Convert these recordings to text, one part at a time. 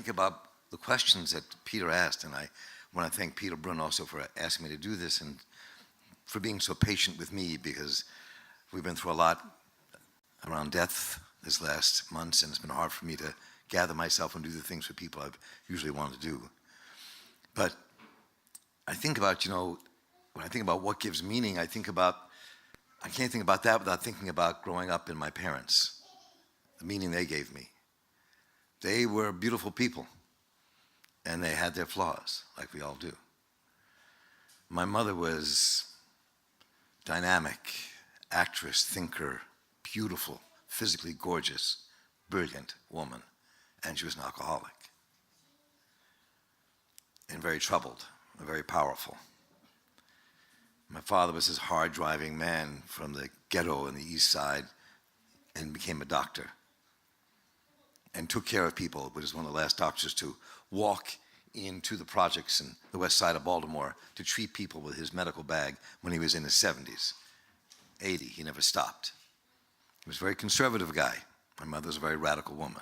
think about the questions that Peter asked, and I want to thank Peter Brunn also for asking me to do this and for being so patient with me, because we've been through a lot around death this last months, and it's been hard for me to gather myself and do the things for people I've usually wanted to do. But I think about, when I think about what gives meaning, I can't think about that without thinking about growing up in my parents, the meaning they gave me. They were beautiful people, and they had their flaws, like we all do. My mother was dynamic, actress, thinker, beautiful, physically gorgeous, brilliant woman, and she was an alcoholic. And very troubled, and very powerful. My father was this hard-driving man from the ghetto in the East Side and became a doctor and took care of people, but was one of the last doctors to walk into the projects in the west side of Baltimore to treat people with his medical bag when he was in his 70s. 80, he never stopped. He was a very conservative guy. My mother was a very radical woman.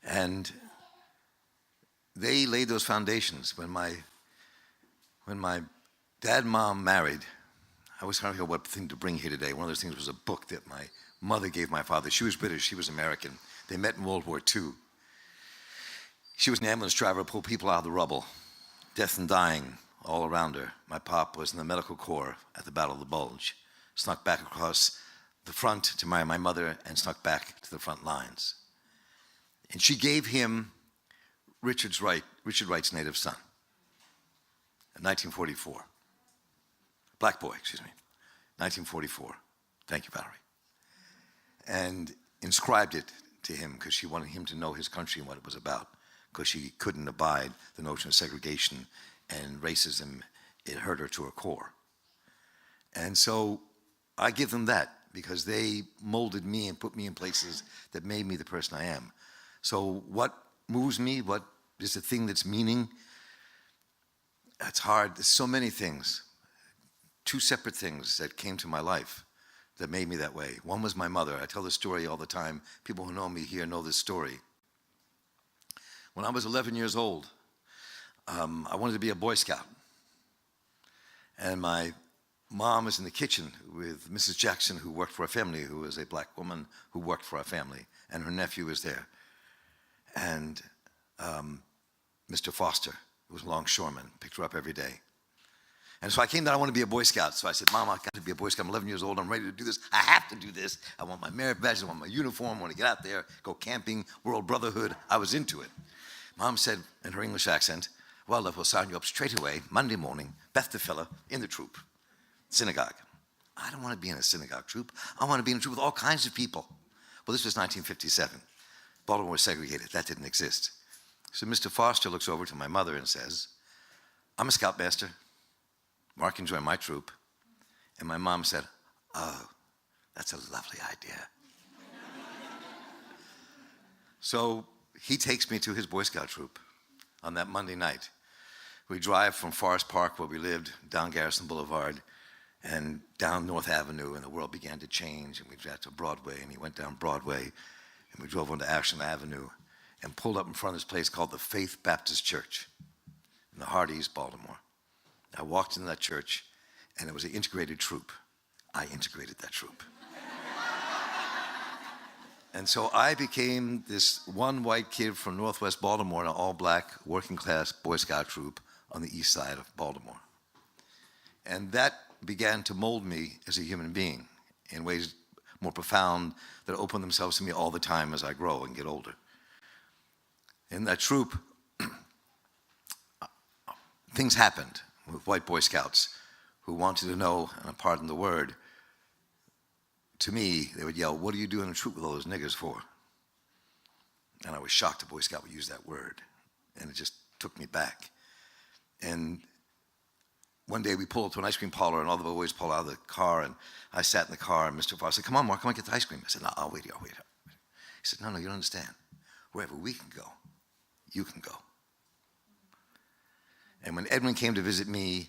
And they laid those foundations. When my dad and mom married, I was trying to figure out what thing to bring here today. One of those things was a book that my mother gave my father. She was British, he was American. They met in World War II. She was an ambulance driver, pulled people out of the rubble, death and dying all around her. My pop was in the medical corps at the Battle of the Bulge, snuck back across the front to marry my mother and snuck back to the front lines. And she gave him Richard Wright's native son in 1944. Black boy, 1944. Thank you, Valerie. And inscribed it to him because she wanted him to know his country and what it was about, because she couldn't abide the notion of segregation and racism. It hurt her to her core. And so I give them that because they molded me and put me in places that made me the person I am. So what moves me, what is the thing that's meaning? That's hard. There's so many things. Two separate things that came to my life that made me that way. One was my mother. I tell this story all the time. People who know me here know this story. When I was 11 years old, I wanted to be a Boy Scout. And my mom was in the kitchen with Mrs. Jackson, who worked for our family, who was a black woman who worked for our family, and her nephew was there. And Mr. Foster, who was a longshoreman, picked her up every day. And so I came down, I want to be a Boy Scout. So I said, Mom, I've got to be a Boy Scout. I'm 11 years old. I'm ready to do this. I have to do this. I want my merit badge. I want my uniform. I want to get out there, go camping, World Brotherhood. I was into it. Mom said in her English accent, well, love, we'll sign you up straight away, Monday morning, Beth DeFilla, in the troop, synagogue. I don't want to be in a synagogue troop. I want to be in a troop with all kinds of people. Well, this was 1957. Baltimore was segregated. That didn't exist. So Mr. Foster looks over to my mother and says, I'm a scoutmaster. Marc can join my troop. And my mom said, oh, that's a lovely idea. So he takes me to his Boy Scout troop on that Monday night. We drive from Forest Park, where we lived, down Garrison Boulevard, and down North Avenue, and the world began to change, and we got to Broadway, and he went down Broadway, and we drove onto Ashland Avenue, and pulled up in front of this place called the Faith Baptist Church in the heart of East Baltimore. I walked into that church, and it was an integrated troop. I integrated that troop. And so I became this one white kid from Northwest Baltimore in an all-black, working-class Boy Scout troop on the east side of Baltimore. And that began to mold me as a human being in ways more profound that open themselves to me all the time as I grow and get older. In that troop, things happened with white Boy Scouts who wanted to know, and pardon the word, to me, they would yell, what do you do in a troop with all those niggers for? And I was shocked a Boy Scout would use that word. And it just took me back. And one day we pulled up to an ice cream parlor, and all the boys pulled out of the car, and I sat in the car, and Mr. Foster said, come on, Marc, come on, get the ice cream. I said, no, I'll wait here, I'll wait here. He said, no, you don't understand. Wherever we can go, you can go. And when Edwin came to visit me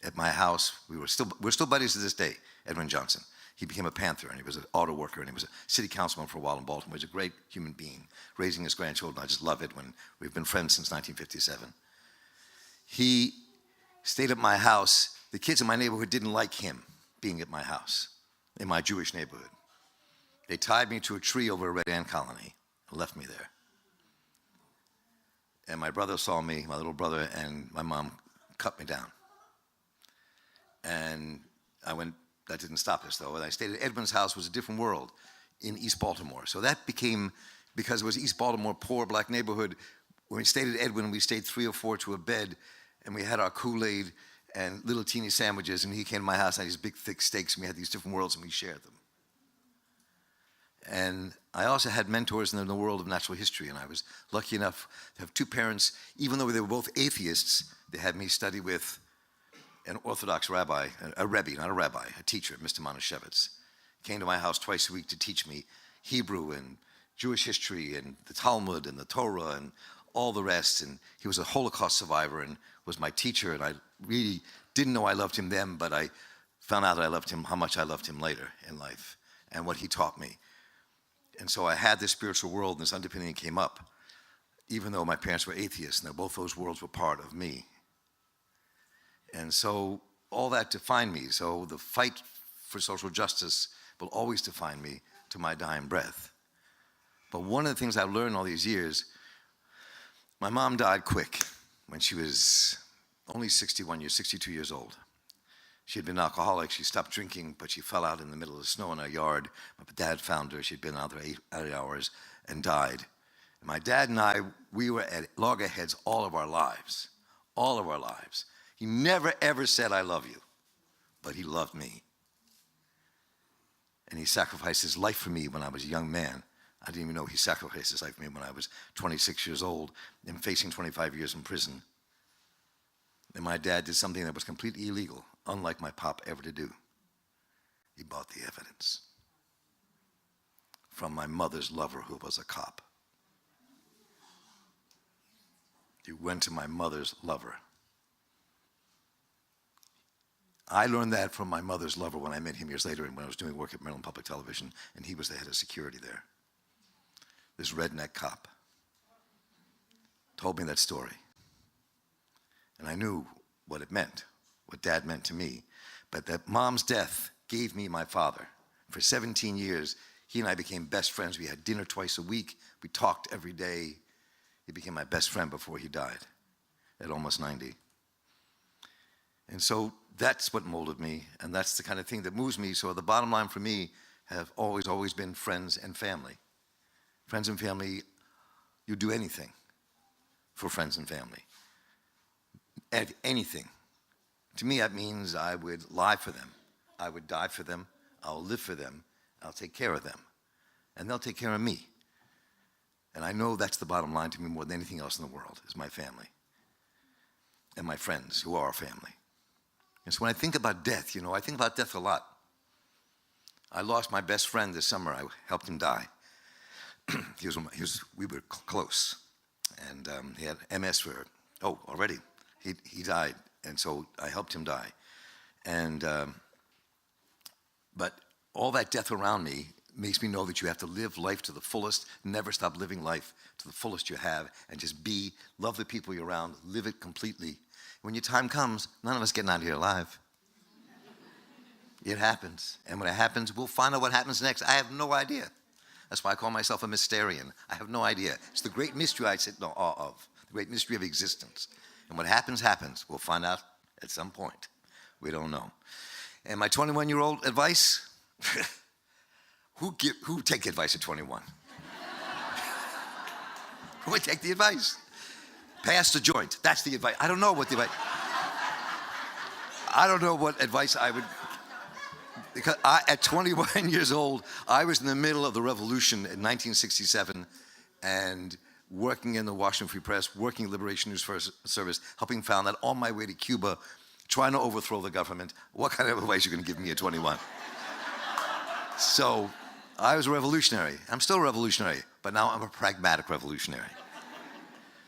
at my house, we're still buddies to this day, Edwin Johnson. He became a Panther, and he was an auto worker, and he was a city councilman for a while in Baltimore. He's a great human being, raising his grandchildren. I just love it when we've been friends since 1957. He stayed at my house. The kids in my neighborhood didn't like him being at my house, in my Jewish neighborhood. They tied me to a tree over a Red Ant colony and left me there. And my brother saw me, my little brother, and my mom cut me down. And I went, that didn't stop us though. And I stayed at Edwin's house, was a different world in East Baltimore. So that became, because it was East Baltimore, poor black neighborhood, when we stayed at Edwin, we stayed 3 or 4 to a bed, and we had our Kool-Aid and little teeny sandwiches, and he came to my house, and I had these big thick steaks, and we had these different worlds, and we shared them. And I also had mentors in the world of natural history, and I was lucky enough to have 2 parents, even though they were both atheists, they had me study with an Orthodox rabbi, a rebbe, not a rabbi, a teacher, Mr. Manischewitz. Came to my house twice a week to teach me Hebrew and Jewish history and the Talmud and the Torah and all the rest. And he was a Holocaust survivor and was my teacher, and I really didn't know I loved him then, but I found out I loved him, how much I loved him later in life and what he taught me. And so I had this spiritual world, and this underpinning came up, even though my parents were atheists, and both those worlds were part of me. And so all that defined me. So the fight for social justice will always define me to my dying breath. But one of the things I've learned all these years, my mom died quick when she was only 62 years old. She had been an alcoholic. She stopped drinking, but she fell out in the middle of the snow in our yard. My dad found her. She'd been out there 8 hours and died. And my dad and I, we were at loggerheads all of our lives. All of our lives. He never, ever said, I love you, but he loved me. And he sacrificed his life for me when I was a young man. I didn't even know he sacrificed his life for me when I was 26 years old and facing 25 years in prison. And my dad did something that was completely illegal, unlike my pop ever to do. He bought the evidence from my mother's lover, who was a cop. He went to my mother's lover. I learned that from my mother's lover when I met him years later and when I was doing work at Maryland Public Television, and he was the head of security there. This redneck cop told me that story. And I knew what it meant, what Dad meant to me. But that mom's death gave me my father. For 17 years, he and I became best friends. We had dinner twice a week. We talked every day. He became my best friend before he died at almost 90. And so that's what molded me, and that's the kind of thing that moves me. So the bottom line for me have always been friends and family. Friends and family, you do anything for friends and family. Anything. To me, that means I would lie for them. I would die for them. I'll live for them. I'll take care of them. And they'll take care of me. And I know that's the bottom line to me more than anything else in the world, is my family. And my friends, who are family. And so when I think about death, I think about death a lot. I lost my best friend this summer. I helped him die. We were close. And he had MS already. He died. And so I helped him die. And, but all that death around me makes me know that you have to live life to the fullest, never stop living life to the fullest you have, and just love the people you're around, live it completely. When your time comes, none of us getting out of here alive. It happens. And when it happens, we'll find out what happens next. I have no idea. That's why I call myself a mysterian. I have no idea. It's the great mystery I sit in awe of, the great mystery of existence. And what happens, happens. We'll find out at some point. We don't know. And my 21-year-old advice, who take advice at 21? Who would take the advice? Pass the joint. That's the advice. I don't know what advice I would, because at 21 years old, I was in the middle of the revolution in 1967 and working in the Washington Free Press, working in Liberation News Service, helping found that on my way to Cuba, trying to overthrow the government. What kind of advice are you going to give me at 21? So I was a revolutionary. I'm still a revolutionary, but now I'm a pragmatic revolutionary.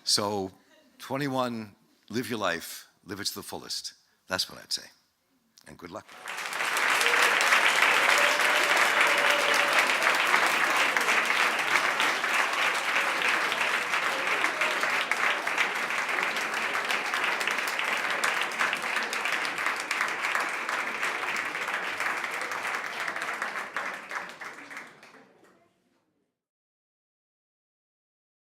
So 21, live your life, live it to the fullest. That's what I'd say. And good luck.